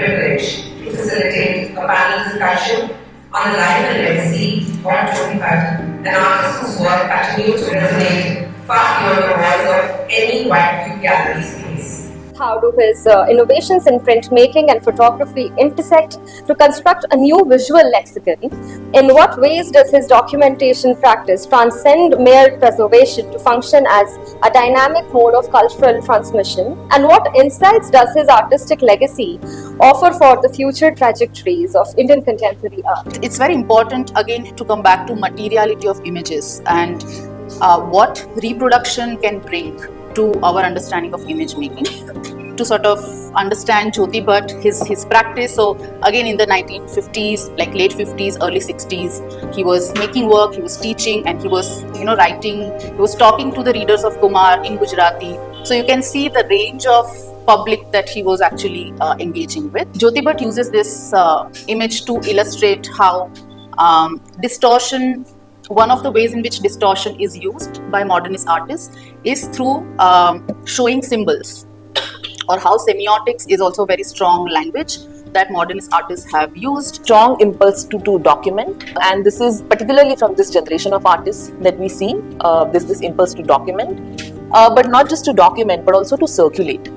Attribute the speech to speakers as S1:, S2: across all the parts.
S1: privilege to facilitate a panel discussion on the life and legacy of Jyoti Bhatt, an artist whose work continues to resonate far beyond the walls of any white cube gallery space.
S2: How do his innovations in printmaking and photography intersect to construct a new visual lexicon? In what ways does his documentation practice transcend mere preservation to function as a dynamic mode of cultural transmission? And what insights does his artistic legacy offer for the future trajectories of Indian contemporary art?
S3: It's very important again to come back to materiality of images and what reproduction can bring to our understanding of image making. To sort of understand Jyoti Bhatt, his practice. So again in the 1950s, like late 50s, early 60s, he was making work, he was teaching, and he was writing, he was talking to the readers of Kumar in Gujarati. So you can see the range of public that he was actually engaging with. Jyoti Bhatt uses this image to illustrate how distortion, one of the ways in which distortion is used by modernist artists is through showing symbols, or how semiotics is also a very strong language that modernist artists have used.
S4: Strong impulse to document, and this is particularly from this generation of artists that we see, this impulse to document, but not just to document but also to circulate.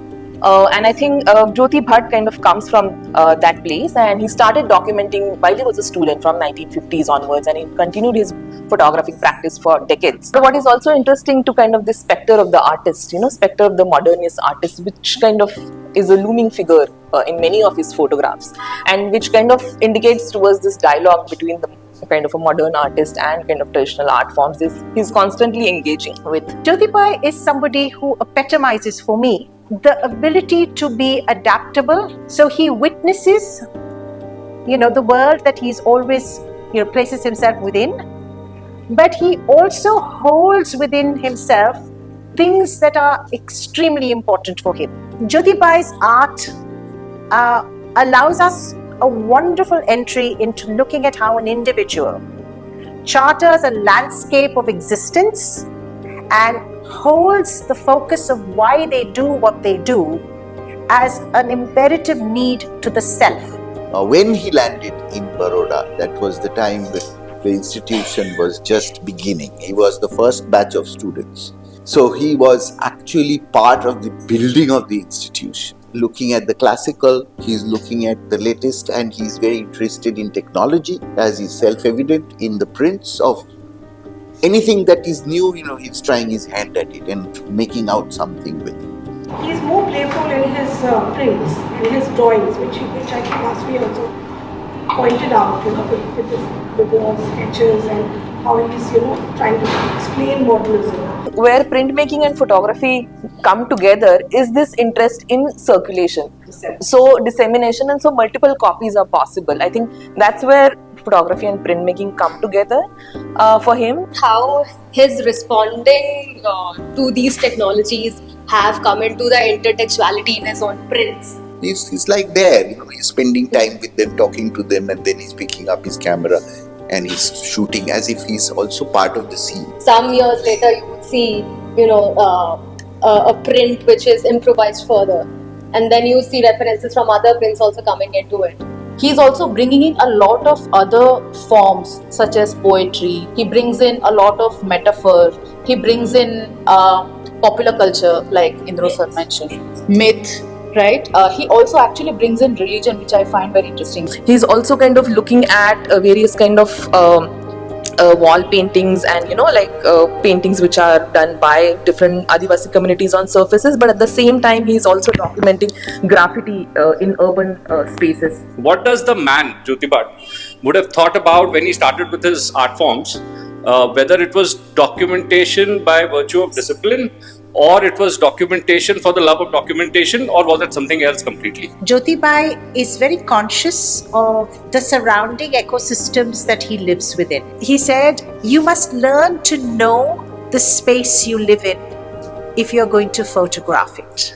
S4: And I think Jyoti Bhatt kind of comes from that place, and he started documenting while he was a student from 1950s onwards, and he continued his photographic practice for decades. So what is also interesting to kind of this specter of the artist, specter of the modernist artist, which kind of is a looming figure in many of his photographs, and which kind of indicates towards this dialogue between the kind of a modern artist and kind of traditional art forms he's constantly engaging with.
S5: Jyoti Bhatt is somebody who epitomizes for me the ability to be adaptable. So he witnesses, the world that he's always, places himself within, but he also holds within himself things that are extremely important for him. Jyoti Bhatt's art allows us a wonderful entry into looking at how an individual charters a landscape of existence and holds the focus of why they do what they do as an imperative need to the self.
S6: When he landed in Baroda, that was the time that the institution was just beginning. He was the first batch of students. So he was actually part of the building of the institution. Looking at the classical, he's looking at the latest, and he's very interested in technology, as is self-evident in the prints of anything that is new. He's trying his hand at it and making out something with it.
S7: He's more playful in his prints, in his drawings, which I think Vasvi also pointed out, with the sketches and how he's, trying to explain modernism.
S4: Where printmaking and photography come together is this interest in circulation. So dissemination, and so multiple copies are possible. I think that's where photography and printmaking come together for him.
S2: How his responding to these technologies have come into the intertextuality in his own prints.
S6: He's like there, he's spending time with them, talking to them, and then he's picking up his camera and he's shooting as if he's also part of the scene.
S2: Some years later, you would see, a print which is improvised further, and then you see references from other prints also coming into it.
S3: He's also bringing in a lot of other forms such as poetry. He brings in a lot of metaphor. He brings in popular culture, like Indra sir mentioned, myth. Right? He also actually brings in religion, which I find very interesting.
S4: He's also kind of looking at various kind of wall paintings and paintings which are done by different Adivasi communities on surfaces, but at the same time he's also documenting graffiti in urban spaces.
S8: What does the man, Jyoti Bhatt, would have thought about when he started with his art forms, whether it was documentation by virtue of discipline, or it was documentation for the love of documentation, or was it something else completely?
S5: Jyoti Bhatt is very conscious of the surrounding ecosystems that he lives within. He said, you must learn to know the space you live in if you're going to photograph it.